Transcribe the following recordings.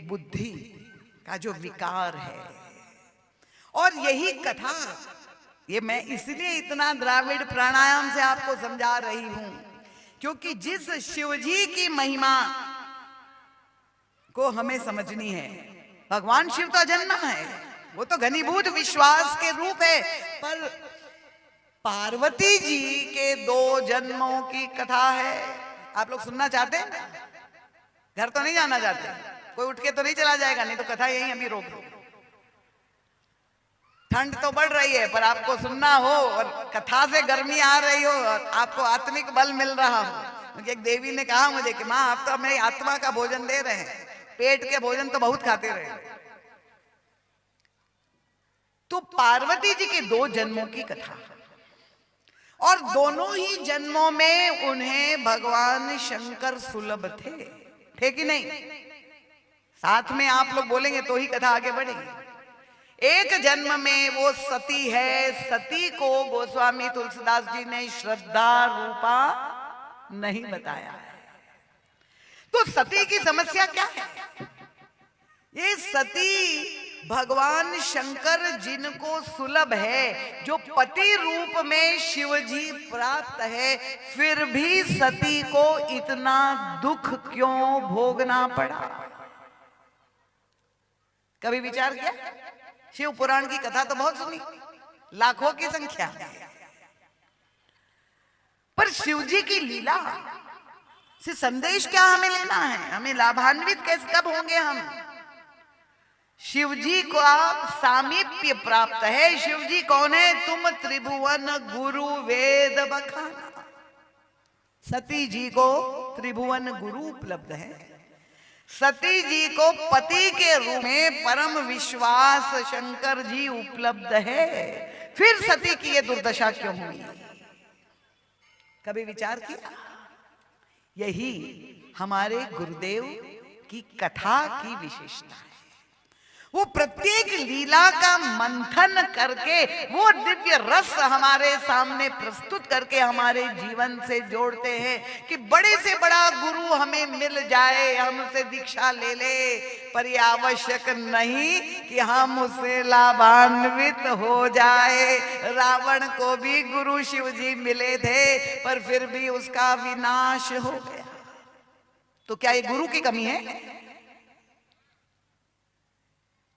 बुद्धि का जो विकार है। और यही कथा, ये मैं इसलिए इतना द्राविड़ प्राणायाम से आपको समझा रही हूं, क्योंकि जिस शिवजी की महिमा को हमें समझनी है, भगवान शिव तो अजन्मा है, वो तो घनीभूत विश्वास के रूप है, पर पार्वती जी के 2 जन्मों की कथा है। आप लोग सुनना चाहते हैं? घर तो नहीं जाना चाहते? कोई उठ के तो नहीं चला जाएगा? नहीं तो कथा यहीं अभी रोक दो। ठंड तो बढ़ रही है, पर आपको सुनना हो और कथा से गर्मी आ रही हो और आपको आत्मिक बल मिल रहा हो। क्योंकि एक देवी ने कहा मुझे कि माँ, आप तो मेरी आत्मा का भोजन दे रहे हैं, पेट के भोजन तो बहुत खाते रहे। तो पार्वती जी के 2 जन्मों की कथा, और दोनों ही जन्मों में उन्हें भगवान शंकर सुलभ थे कि नहीं? साथ में आप लोग बोलेंगे तो ही कथा आगे बढ़ेगी। एक जन्म में वो सती है, सती को गोस्वामी तुलसीदास जी ने श्रद्धा रूपा नहीं बताया है। तो सती की समस्या क्या है? ये सती भगवान शंकर जिनको सुलभ है, जो पति रूप में शिवजी प्राप्त है, फिर भी सती को इतना दुख क्यों भोगना पड़ा? कभी विचार किया? शिव पुराण की कथा तो बहुत सुनी, लाखों की संख्या, पर शिवजी की लीला से संदेश क्या हमें लेना है? हमें लाभान्वित कैसे कब होंगे हम? शिवजी को सामीप्य प्राप्त है। शिवजी कौन है? तुम त्रिभुवन गुरु वेद बखाना। सती जी को त्रिभुवन गुरु उपलब्ध है। सती जी को पति के रूप में परम विश्वास शंकर जी उपलब्ध है। फिर सती की ये दुर्दशा क्यों हुई? कभी विचार किया? यही हमारे गुरुदेव की कथा की विशेषता है। वो प्रत्येक लीला का मंथन करके वो दिव्य रस हमारे सामने प्रस्तुत करके हमारे जीवन से जोड़ते हैं कि बड़े से बड़ा गुरु हमें मिल जाए, हमसे दीक्षा ले ले, पर ये आवश्यक नहीं कि हम उससे लाभान्वित हो जाए। रावण को भी गुरु शिव जी मिले थे, पर फिर भी उसका विनाश हो गया। तो क्या ये गुरु की कमी है?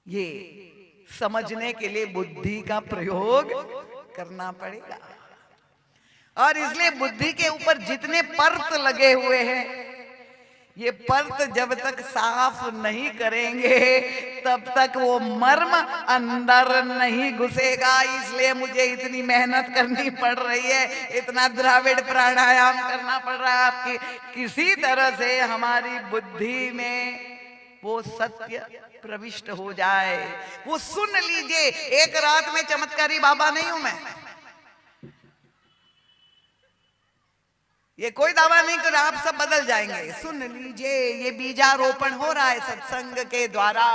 ये समझने के लिए बुद्धि का प्रयोग करना पड़ेगा। और इसलिए बुद्धि के ऊपर जितने परत लगे हुए हैं, ये परत जब तक साफ नहीं करेंगे तब तक वो मर्म अंदर नहीं घुसेगा। इसलिए मुझे इतनी मेहनत करनी पड़ रही है, इतना द्राविड़ प्राणायाम करना पड़ रहा है आपकी, किसी तरह से हमारी बुद्धि में वो सत्य प्रविष्ट हो जाए। वो सुन लीजिए, एक रात में चमत्कारी बाबा नहीं हूं मैं, ये कोई दावा नहीं कर आप सब बदल जाएंगे। सुन लीजिए, ये बीजारोपण हो रहा है सत्संग के द्वारा।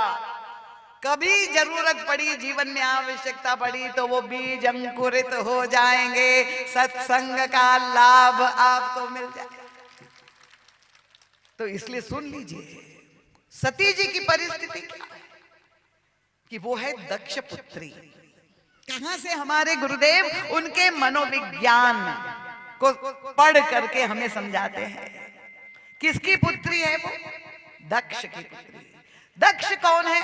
कभी जरूरत पड़ी, जीवन में आवश्यकता पड़ी, तो वो बीज अंकुरित हो जाएंगे। सत्संग का लाभ आपको मिल जाए। तो इसलिए सुन लीजिए, सती जी की परिस्थिति क्या है कि वो है दक्ष पुत्री। कहां से हमारे गुरुदेव उनके मनोविज्ञान को पढ़ करके हमें समझाते हैं। किसकी पुत्री है वो? दक्ष की पुत्री। दक्ष कौन है?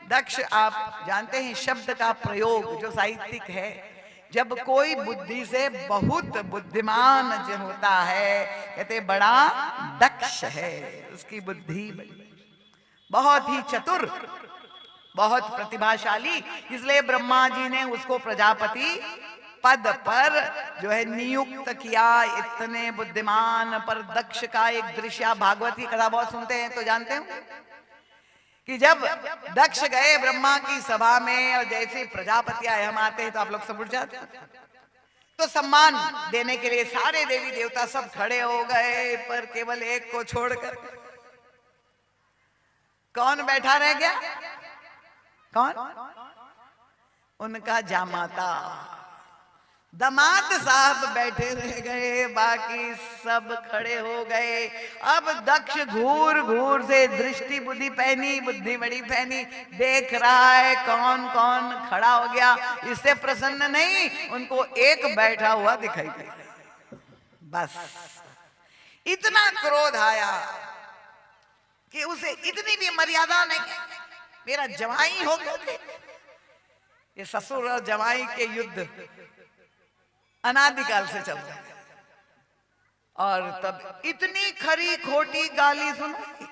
दक्ष आप जानते हैं, शब्द का प्रयोग जो साहित्यिक है, जब कोई बुद्धि से बहुत बुद्धिमान जो होता है, कहते बड़ा दक्ष है, उसकी बुद्धि बहुत ही चतुर, बहुत प्रतिभाशाली। इसलिए ब्रह्मा जी ने उसको प्रजापति पद पर जो है नियुक्त किया। इतने बुद्धिमान पर दक्ष का एक दृश्य, भागवत की कथा बहुत सुनते हैं तो जानते हो कि जब दक्ष गए ब्रह्मा की सभा में और जैसे प्रजापति आए, हम आते हैं तो आप लोग सब उठ जाते हैं, तो सम्मान देने के लिए सारे देवी देवता सब खड़े हो गए, पर केवल एक को छोड़कर कौन बैठा रह गया? कौन? उनका जामाता। दामाद साहब बैठे रह गए, बाकी सब खड़े हो गए। अब दक्ष घूर घूर से दृष्टि बुद्धि पहनी, बुद्धि बड़ी पहनी, देख रहा है कौन कौन खड़ा हो गया। इससे प्रसन्न नहीं, उनको एक बैठा हुआ दिखाई दिया। बस इतना क्रोध आया कि उसे इतनी भी मर्यादा नहीं, मेरा जवाई हो गए। ये ससुर और जवाई के युद्ध अनादिकाल से चल रहा है, और तब इतनी खरी खोटी गाली सुनाई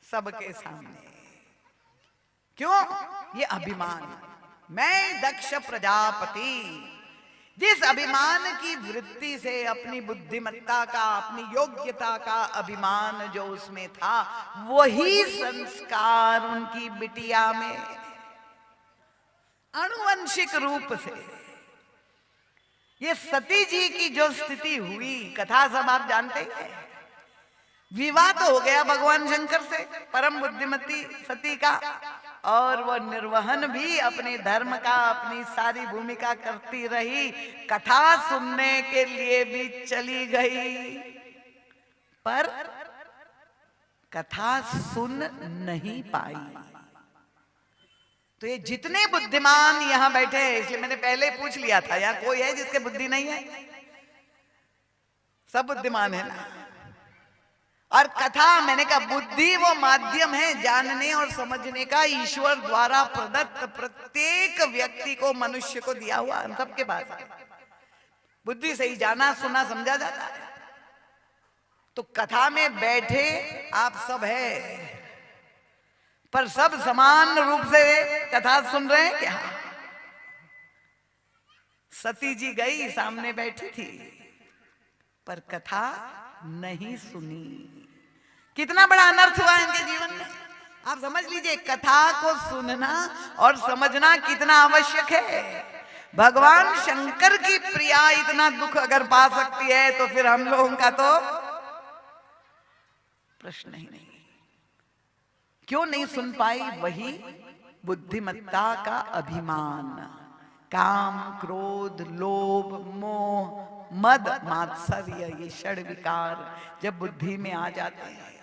सबके सामने। क्यों? ये अभिमान। मैं दक्ष प्रजापति, जिस अभिमान की वृत्ति से अपनी बुद्धिमत्ता का, अपनी योग्यता का अभिमान जो उसमें था, वही संस्कार उनकी बिटिया में आनुवंशिक रूप से। ये सती जी की जो स्थिति हुई, कथा सब आप जानते हैं। विवाह तो हो गया भगवान शंकर से, परम बुद्धिमती सती का, और वह निर्वहन भी अपने धर्म का, अपनी सारी भूमिका करती रही। कथा सुनने के लिए भी चली गई, पर कथा सुन नहीं पाई। तो ये जितने बुद्धिमान यहां बैठे हैं, इसलिए मैंने पहले पूछ लिया था, यहां कोई है जिसके बुद्धि नहीं है? सब बुद्धिमान है ना। और कथा, मैंने कहा बुद्धि वो माध्यम है जानने और समझने का, ईश्वर द्वारा प्रदत्त प्रत्येक व्यक्ति को, मनुष्य को दिया हुआ, हम सबके पास है। बुद्धि से ही जाना सुना समझा जाता है। तो कथा में बैठे आप सब है, पर सब समान रूप से कथा सुन रहे हैं क्या? सती जी गई, सामने बैठी थी, पर कथा नहीं सुनी। कितना बड़ा अनर्थ हुआ इनके जीवन में, आप समझ लीजिए। कथा को सुनना और समझना कितना आवश्यक है। भगवान शंकर की प्रिया इतना दुख अगर पा सकती है, तो फिर हम लोगों का तो प्रश्न ही नहीं। क्यों नहीं सुन पाई? वही बुद्धिमत्ता का अभिमान, काम, क्रोध, लोभ, मोह, मद, मात्सर्य, ये षड विकार जब बुद्धि में आ जाते हैं।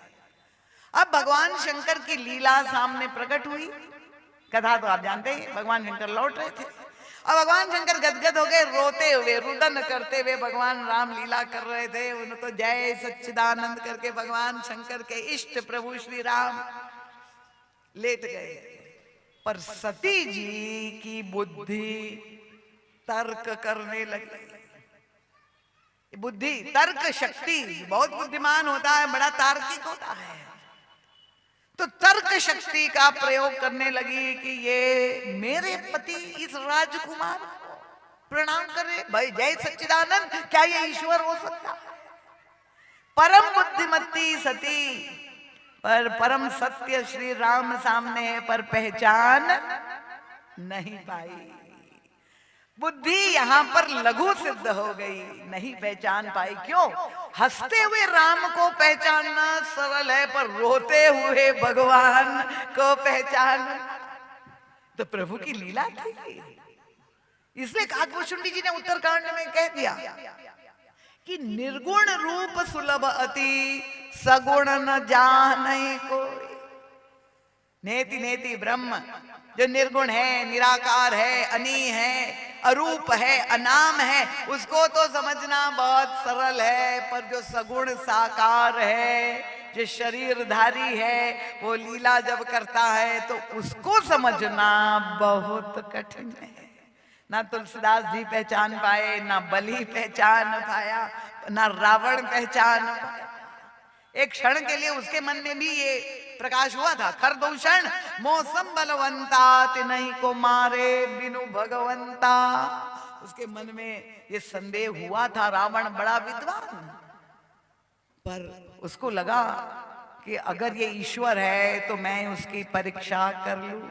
अब भगवान शंकर की लीला सामने प्रकट हुई। कथा तो आप जानते हैं, भगवान शंकर लौट रहे थे, और भगवान शंकर गदगद हो गए, रोते हुए, रुदन करते हुए भगवान राम लीला कर रहे थे। उन्हें तो जय सच्चिदानंद करके भगवान शंकर के इष्ट प्रभु श्री राम लेट गए। पर सती जी की बुद्धि तर्क करने लगी। बुद्धि, तर्क शक्ति, बहुत बुद्धिमान होता है, बड़ा तार्किक होता है। तो तर्क शक्ति का प्रयोग करने लगी कि ये मेरे पति इस राजकुमार को प्रणाम करे। भाई जय सच्चिदानंद, क्या ये ईश्वर हो सकता है? परम बुद्धिमती सती, पर परम सत्य श्री राम सामने है, पर पहचान नहीं पाई। बुद्धि यहां पर लघु सिद्ध हो गई, नहीं पहचान पाई। क्यों? हंसते हुए राम को पहचानना सरल है, पर रोते हुए भगवान को पहचान तो प्रभु की लीला थी। इसलिए काकभूषुंडी जी ने उत्तरकांड में कह दिया कि निर्गुण रूप सुलभ अति, सगुण न जाने कोई। नेति नेति ब्रह्म, जो निर्गुण है, निराकार है, अनी है, अरूप है, अनाम है, उसको तो समझना बहुत सरल है। पर जो सगुण साकार है, जो शरीरधारी है, वो लीला जब करता है तो उसको समझना बहुत कठिन है। ना तुलसीदास जी पहचान पाए, ना बलि पहचान पाया, ना रावण पहचान पाया। एक क्षण के लिए उसके मन में भी ये प्रकाश हुआ था, खरदूषण मौसम बलवंता तिनहि को मारे बिनु भगवंता। उसके मन में ये संदेह हुआ था। रावण बड़ा विद्वान, पर उसको लगा कि अगर ये ईश्वर है तो मैं उसकी परीक्षा कर लूं।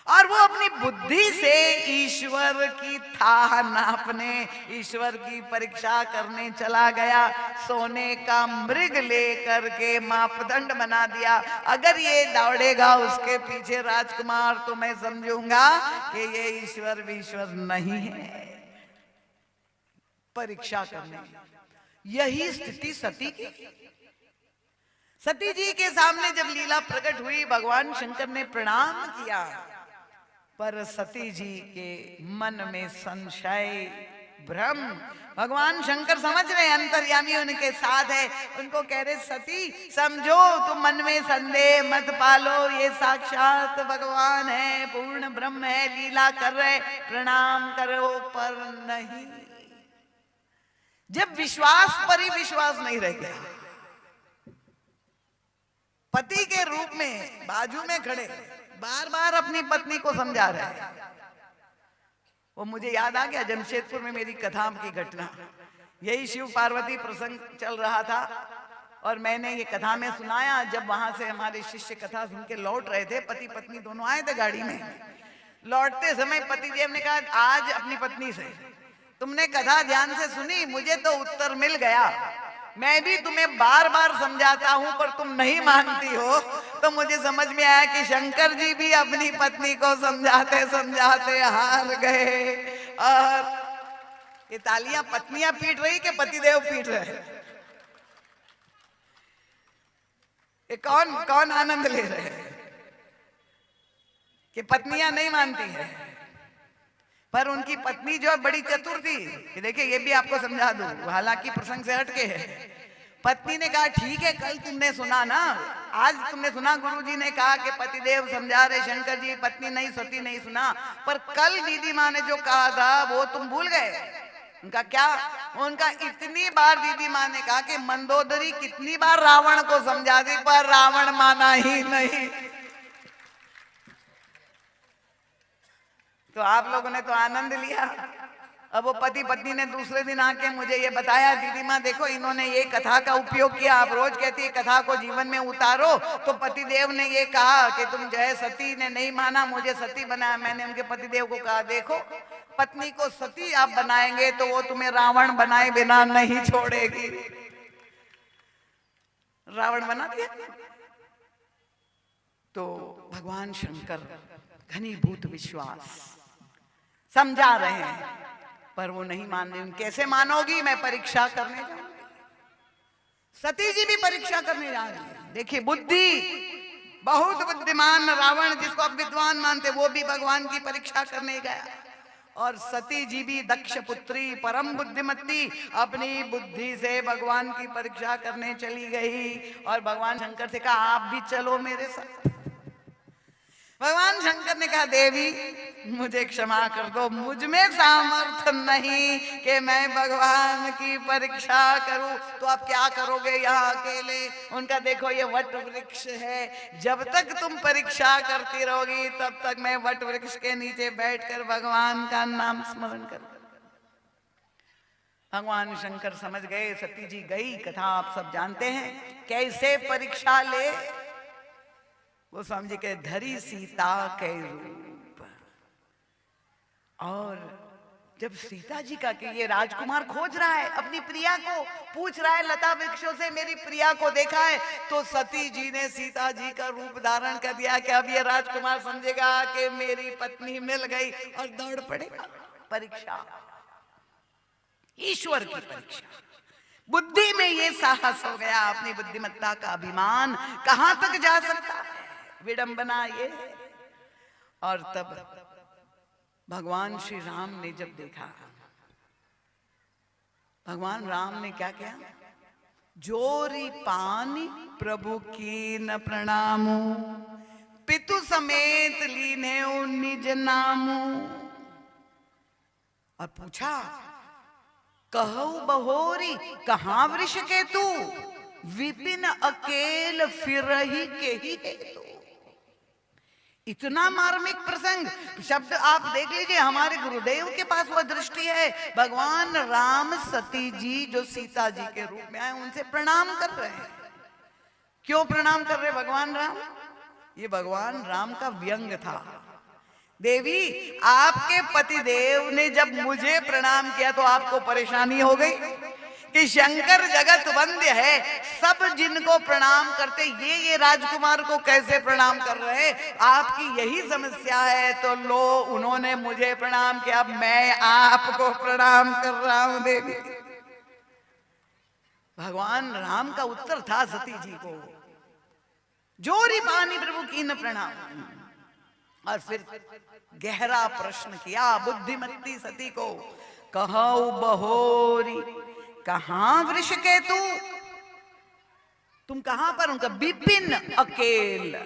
और वो अपनी बुद्धि से ईश्वर की थाह नापने, ईश्वर की परीक्षा करने चला गया। सोने का मृग लेकर के मापदंड बना दिया, अगर ये दौड़ेगा उसके पीछे राजकुमार तो मैं समझूंगा कि ये ईश्वर विश्वर नहीं है। परीक्षा करने, यही स्थिति सती की। सती जी के सामने जब लीला प्रकट हुई, भगवान शंकर ने प्रणाम किया, पर सती जी के मन में संशय, भ्रम। भगवान शंकर समझ रहे, अंतर्यामी उनके साथ है, उनको कह रहे सती समझो, तुम मन में संदेह मत पालो, ये साक्षात भगवान है, पूर्ण ब्रह्म है, लीला कर रहे, प्रणाम करो। पर नहीं, जब विश्वास पर ही विश्वास नहीं रह गया, पति के रूप में बाजू में खड़े बार बार अपनी पत्नी को समझा रहे हैं। वो मुझे याद आ गया जमशेदपुर में मेरी कथा की घटना। यही शिव पार्वती प्रसंग चल रहा था और मैंने ये कथा में सुनाया। जब वहां से हमारे शिष्य कथा सुन के लौट रहे थे, पति पत्नी दोनों आए थे गाड़ी में, लौटते समय पतिदेव ने कहा आज अपनी पत्नी से, तुमने कथा ध्यान से सुनी, मुझे तो उत्तर मिल गया, मैं भी तुम्हें बार बार समझाता हूं पर तुम नहीं मानती हो, तो मुझे समझ में आया कि शंकर जी भी अपनी पत्नी को समझाते समझाते हार गए। और ये तालियां पत्नियां पीट रही कि पतिदेव पीट रहे? ये कौन कौन आनंद ले रहे हैं कि पत्नियां नहीं मानती है? पर उनकी पत्नी जो बड़ी चतुर थी, देखिए ये भी आपको समझा दूं, हालांकि प्रसंग से हटके है। पत्नी ने कहा ठीक है, कल तुमने सुना ना, आज तुमने सुना गुरुजी ने कहा कि पतिदेव समझा रहे शंकर जी, पत्नी नहीं, सती नहीं सुना, पर कल दीदी माँ ने जो कहा था वो तुम भूल गए। उनका क्या? उनका इतनी बार दीदी माँ ने कहा कि मंदोदरी कितनी बार रावण को समझा दी पर रावण माना ही नहीं। तो आप लोगों ने तो आनंद लिया। अब वो पति पत्नी ने दूसरे दिन आके मुझे ये बताया, दीदी माँ देखो इन्होंने ये कथा का उपयोग किया, आप रोज कहती है कथा को जीवन में उतारो, तो पतिदेव ने ये कहा कि तुम जो है सती ने नहीं माना, मुझे सती बनाया। मैंने उनके पतिदेव को कहा देखो पत्नी को सती आप बनाएंगे तो वो तुम्हें रावण बनाए बिना नहीं छोड़ेगी। रावण बना दिया। तो भगवान शंकर घनीभूत विश्वास समझा रहे हैं पर वो नहीं मान रही। कैसे मानोगी? मैं परीक्षा करने जाऊंगी। सती जी भी परीक्षा करने जा रही है। देखिए बुद्धि, बहुत बुद्धिमान रावण जिसको आप विद्वान मानते, वो भी भगवान की परीक्षा करने गया। और सती जी भी दक्ष पुत्री परम बुद्धिमती अपनी बुद्धि से भगवान की परीक्षा करने चली गई। और भगवान शंकर से कहा आप भी चलो मेरे साथ। भगवान शंकर ने कहा देवी मुझे क्षमा कर दो, मुझ में सामर्थ्य नहीं कि मैं भगवान की परीक्षा करूं। तो आप क्या करोगे यहाँ अकेले? उनका देखो ये वट वृक्ष है, जब तक तुम परीक्षा करती रहोगी तब तक मैं वट वृक्ष के नीचे बैठकर भगवान का नाम स्मरण करूंगा। भगवान शंकर समझ गए, सती जी गई, कथा आप सब जानते हैं कैसे परीक्षा ले। वो समझ के धरी सीता के रूप। और जब सीता जी का कि ये राजकुमार खोज रहा है अपनी प्रिया को, पूछ रहा है लता वृक्षों से मेरी प्रिया को देखा है, तो सती जी ने सीता जी का रूप धारण कर दिया कि अब ये राजकुमार समझेगा कि मेरी पत्नी मिल गई और दौड़ पड़ेगा। परीक्षा, ईश्वर की परीक्षा। बुद्धि में ये साहस हो गया, अपनी बुद्धिमत्ता का अभिमान कहां तक जा सकता है, विडंबना ये। और तब भगवान श्री राम ने जब देखा, भगवान राम ने क्या किया? जोरी पानी प्रभु की न प्रणामू, पितु समेत लीने निज नामू। और पूछा कहु बहोरी कहां वृष के तू, विपिन अकेल फिरहि के ही हेतु। इतना मार्मिक प्रसंग, शब्द आप देख लीजिए, हमारे गुरुदेव के पास वह दृष्टि है। भगवान राम सती जी जो सीता जी के रूप में आए उनसे प्रणाम कर रहे हैं। क्यों प्रणाम कर रहे भगवान राम? ये भगवान राम का व्यंग था देवी, आपके पतिदेव ने जब मुझे प्रणाम किया तो आपको परेशानी हो गई कि शंकर जगत वंद्य है, सब जिनको प्रणाम करते ये राजकुमार को कैसे प्रणाम कर रहे हैं? आपकी यही समस्या है। तो लो, उन्होंने मुझे प्रणाम किया, मैं आपको प्रणाम कर रहा हूं देवी। भगवान राम का उत्तर था सती जी को, जोरी पानी प्रभु की न प्रणाम। और फिर गहरा प्रश्न किया बुद्धिमती सती को, कहौ बहोरी कहां वृषकेतु, तुम कहां पर? उनका विपिन अकेल,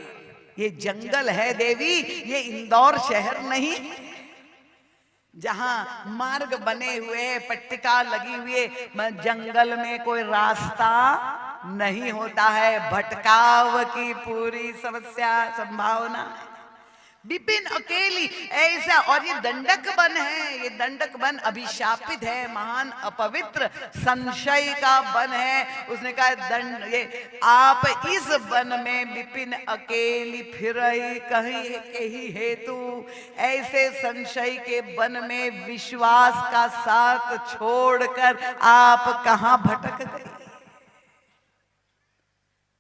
ये जंगल है देवी, ये इंदौर शहर नहीं जहां मार्ग बने हुए, पट्टिका लगी हुई है। जंगल में कोई रास्ता नहीं होता है, भटकाव की पूरी समस्या संभावना। विपिन अकेली ऐसा, और ये दंडक वन है, ये दंडक वन अभिशापित है, महान अपवित्र संशय का वन है। उसने कहा दंड, ये आप इस वन में विपिन अकेली फिर कहीं कहीं हेतु, ऐसे संशय के वन में विश्वास का साथ छोड़कर आप कहां भटक गए?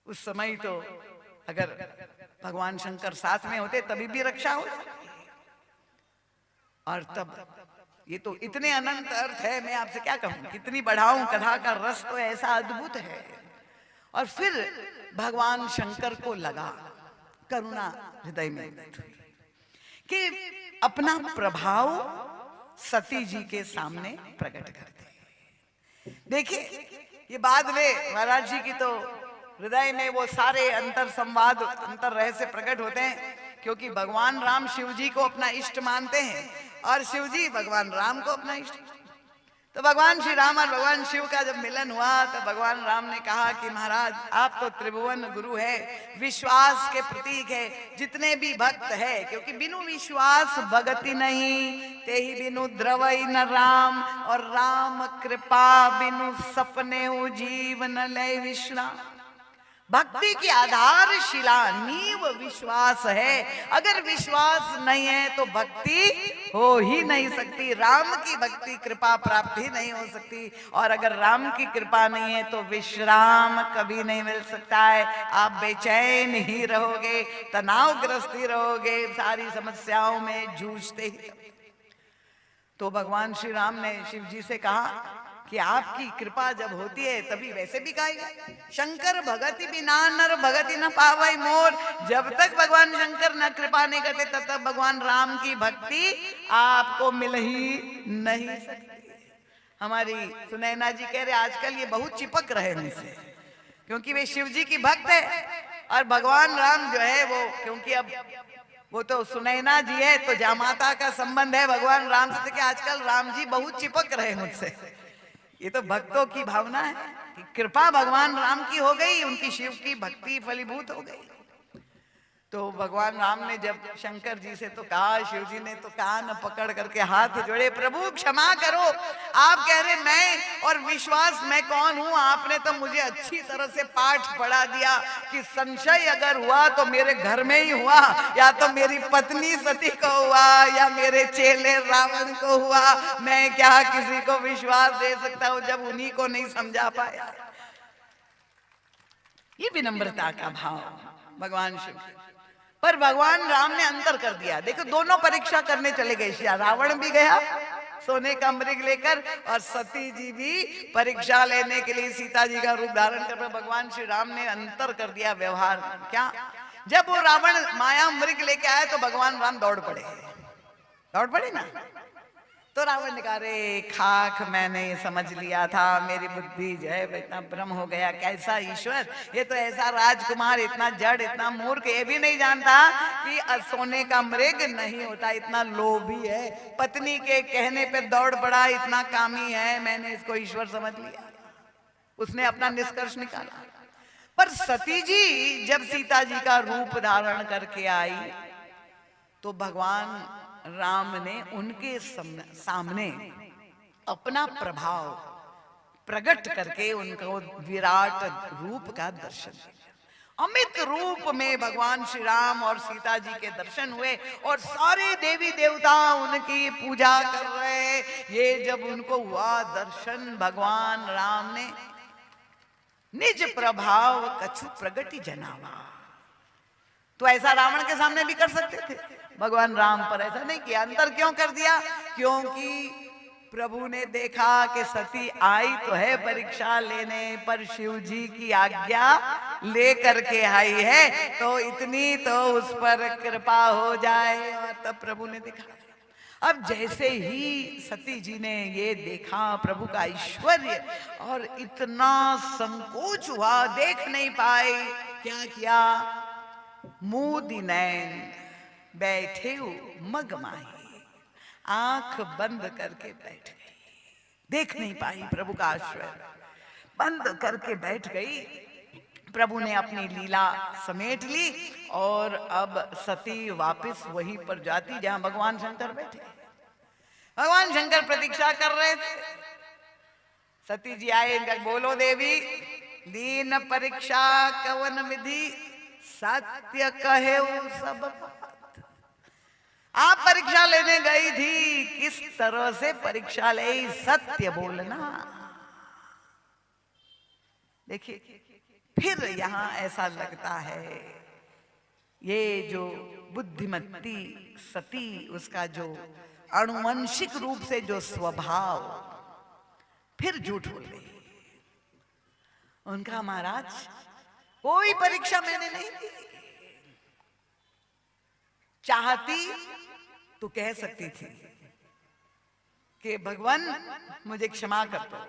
उस समय तो अगर भगवान शंकर साथ में होते तभी भी रक्षा हो। और तब ये तो इतने अनंत अर्थ है, मैं आपसे क्या कहूं, कितनी बढ़ाऊं, कथा का रस तो ऐसा अद्भुत है। और फिर भगवान शंकर को लगा, करुणा हृदय में कि अपना प्रभाव सती जी के सामने प्रकट कर दे। देखिए, ये बाद में महाराज जी की तो हृदय में वो सारे अंतर संवाद, अंतर रहस्य प्रकट होते हैं, क्योंकि भगवान राम शिव जी को अपना इष्ट मानते हैं और शिव जी भगवान राम को अपना इष्ट। तो भगवान श्री राम और भगवान शिव का जब मिलन हुआ तो भगवान राम ने कहा कि महाराज, आप तो त्रिभुवन गुरु है, विश्वास के प्रतीक है, जितने भी भक्त है, क्योंकि बिनु विश्वास भगति नहीं, ते ही बिनु द्रवई न राम, और राम कृपा बिनु सपने जीव न लय विश्राम। भक्ति की आधारशिला नींव विश्वास है, अगर विश्वास नहीं है तो भक्ति हो ही नहीं सकती, राम की भक्ति कृपा प्राप्त ही नहीं हो सकती, और अगर राम की कृपा नहीं है तो विश्राम कभी नहीं मिल सकता है। आप बेचैन ही रहोगे, तनावग्रस्त ही रहोगे, सारी समस्याओं में जूझते ही। तो भगवान श्री राम ने शिव जी से कहा कि आपकी कृपा जब होती है तभी वैसे भी गाएगा, शंकर भगति बिना नर भगति न पावै मोर। जब तक भगवान शंकर न कृपा नहीं करते तब तक भगवान राम की भक्ति आपको मिल ही नहीं सकती। हमारी सुनैना जी कह रहे आजकल ये बहुत चिपक रहे हैं मुझसे, क्योंकि वे शिव जी की भक्त है, और भगवान राम जो है वो, क्योंकि अब वो तो सुनैना जी है तो जामाता का संबंध है भगवान राम से, कि आजकल राम जी बहुत चिपक रहे हैं मुझसे। ये तो भक्तों की भावना है कि कृपा भगवान राम की हो गई, उनकी शिव की भक्ति फलीभूत हो गई। तो भगवान राम ने जब शंकर जी से तो कहा, शिव जी ने तो कान पकड़ करके हाथ जोड़े, प्रभु क्षमा करो, आप कह रहे मैं और विश्वास मैं कौन हूं? आपने तो मुझे अच्छी तरह से पाठ पढ़ा दिया कि संशय अगर हुआ तो मेरे घर में ही हुआ, या तो मेरी पत्नी सती को हुआ, या मेरे चेले रावण को हुआ। मैं क्या किसी को विश्वास दे सकता हूं जब उन्हीं को नहीं समझा पाया? ये विनम्रता का भाव भगवान शिव। पर भगवान राम ने अंतर कर दिया। देखो, दोनों परीक्षा करने चले गए, रावण भी गया सोने का मृग लेकर, और सती जी भी परीक्षा लेने के लिए सीता जी का रूप धारण कर। भगवान श्री राम ने अंतर कर दिया व्यवहार। क्या? जब वो रावण माया मृग लेके आया तो भगवान राम दौड़ पड़े ना। तो रावण ने कहा, रे खाक, मैंने समझ लिया था, मेरी बुद्धि जो है इतना भ्रम हो गया, कैसा ईश्वर, ये तो ऐसा राजकुमार, इतना जड़, इतना मूर्ख, ये भी नहीं जानता कि सोने का मृग नहीं होता, इतना लोभी है, पत्नी के कहने पे दौड़ पड़ा, इतना कामी है, मैंने इसको ईश्वर समझ लिया। उसने अपना निष्कर्ष निकाला। पर सती जी जब सीता जी का रूप धारण करके आई तो भगवान राम ने उनके सामने अपना प्रभाव प्रकट करके उनको विराट रूप का दर्शन दिया। अमित रूप में भगवान श्री राम और सीता जी के दर्शन हुए और सारे देवी देवता उनकी पूजा कर रहे। ये जब उनको हुआ दर्शन, भगवान राम ने निज प्रभाव कछु प्रगति जनावा। तो ऐसा रावण के सामने भी कर सकते थे, भगवान राम पर ऐसा नहीं किया। अंतर क्यों कर दिया? क्योंकि प्रभु ने देखा कि सती आई तो है परीक्षा लेने, पर शिव जी की आज्ञा लेकर के आई है, तो इतनी तो उस पर कृपा हो जाए। और तब प्रभु ने देखा। अब जैसे ही सती जी ने ये देखा प्रभु का ऐश्वर्य और इतना संकोच हुआ, देख नहीं पाए, क्या किया? मूदी नैन बैठे मगमाई, आंख बंद करके बैठ गई, देख नहीं पाई प्रभु का ऐश्वर्य, बंद करके बैठ गई। प्रभु ने अपनी लीला समेट ली और अब सती वापस वहीं पर जाती जहां भगवान शंकर बैठे। भगवान शंकर प्रतीक्षा कर रहे थे। सती जी आए, इनका बोलो देवी दीन परीक्षा कवन विधि, सत्य कहे सब बात। आप परीक्षा लेने गई थी, किस तरह से परीक्षा ले, सत्य बोलना। देखिए फिर यहां ऐसा लगता है ये जो बुद्धिमती सती, उसका जो अनुवंशिक रूप से जो स्वभाव, फिर झूठ बोल रही। उनका महाराज कोई परीक्षा मैंने नहीं दी, चाहती तो कह सकती थी कि भगवान मुझे क्षमा कर दो,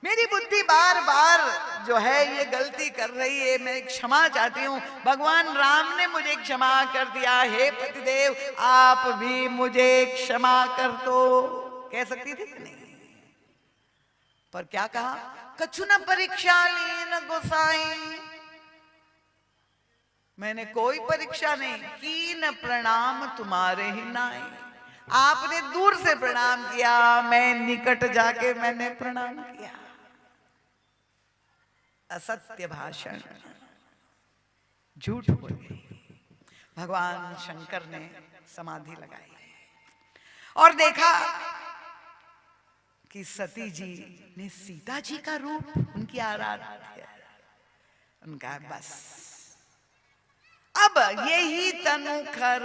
मेरी बुद्धि बार बार जो है ये गलती कर रही है, मैं क्षमा चाहती हूँ, भगवान राम ने मुझे क्षमा कर दिया, हे पतिदेव आप भी मुझे क्षमा कर दो, कह सकती थी कि नहीं? पर क्या कहा? कछु न परीक्षा लीन गोसाई, मैंने कोई परीक्षा नहीं की, न प्रणाम तुम्हारे ही नाई। आपने दूर से प्रणाम किया, मैं निकट जाके मैंने प्रणाम किया। असत्य भाषण, झूठ बोल गई। भगवान शंकर ने समाधि लगाई और देखा कि सती जी ने सीता जी का रूप उनकी आराध्य, उनका बस अब यही तनुखर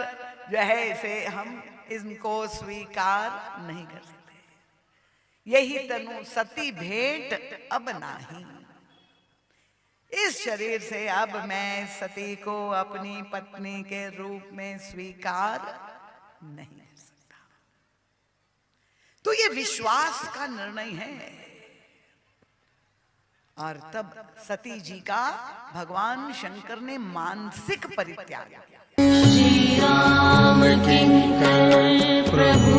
जो है इसे हम इनको स्वीकार नहीं कर सकते। यही तनु सती भेंट अब नहीं, इस शरीर से अब मैं सती को अपनी पत्नी के रूप में स्वीकार नहीं कर सकता। तो ये विश्वास का निर्णय है। और तब सती जी का भगवान शंकर ने मानसिक परित्याग किया। श्री राम किंकर प्रभु